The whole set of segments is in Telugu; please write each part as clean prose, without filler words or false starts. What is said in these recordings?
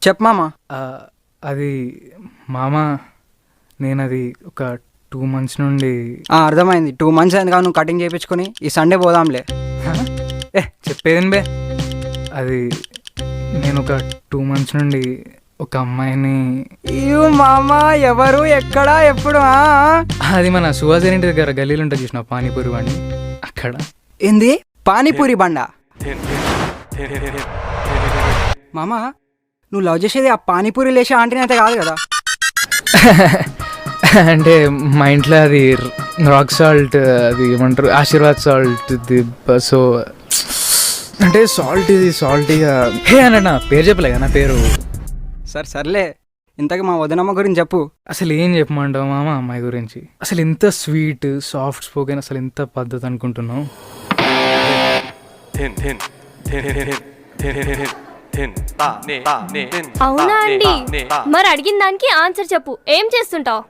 చెప్పు మామ. అది మామ, నేను అది ఒక 2 months నుండి అర్థమైంది. 2 months అయింది కాదు నువ్వు కటింగ్ చేయించుకొని. ఈ సండే పోదాంలే. చెప్పేది బే. అది నేను ఒక 2 months నుండి ఒక అమ్మాయిని. మామ ఎవరు, ఎక్కడ, ఎప్పుడు? అది మన సుహాసిని ఇంటి దగ్గర గల్లీలు ఉంటుంది చూసిన పానీపూరి బండి అక్కడ. ఏంది పానీపూరి బండ? మామ నువ్వు లవ్ చేసేది ఆ పానీపూరి లేచే ఆంటీని అయితే కాదు కదా? అంటే మా ఇంట్లో అది రాక్ సాల్ట్, అది ఏమంటారు ఆశీర్వాద్ సాల్ట్. సో అంటే సాల్టీగా హే అన్న పేరు చెప్పలే నా పేరు. సర్లే, ఇంతకు మా వదినమ్మ గురించి చెప్పు. అసలు ఏం చెప్పమంటావు మామ అమ్మాయి గురించి? అసలు ఇంత స్వీట్, సాఫ్ట్ స్పోకెన్, అసలు ఎంత పద్ధతి అనుకుంటున్నావు? అవునా అండి? మరి అడిగిన దానికి ఆన్సర్ చెప్పు. ఏం చేస్తుంటావు?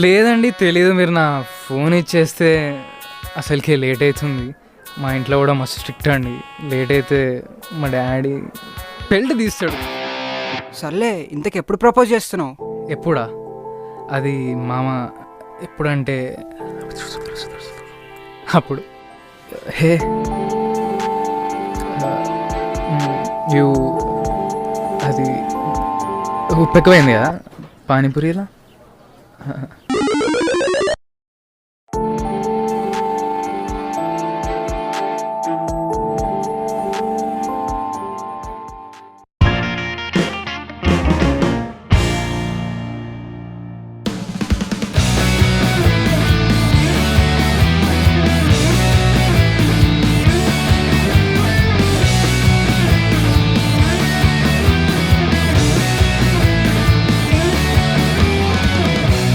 లేదండి తెలీదు. మీరు నా ఫోన్ ఇచ్చేస్తే అసలుకి లేట్ అవుతుంది. మా ఇంట్లో కూడా మస్తు స్ట్రిక్ట్ అండి. లేట్ అయితే మా డాడీ బెల్ట్ తీస్తాడు. సర్లే, ఇంతకు ఎప్పుడు ప్రపోజ్ చేస్తున్నావు? ఎప్పుడా? అది మామ ఎప్పుడంటే అప్పుడు. హే యూ, అది ఉప్పు ఎక్కువైంది కదా పానీపూరిలో.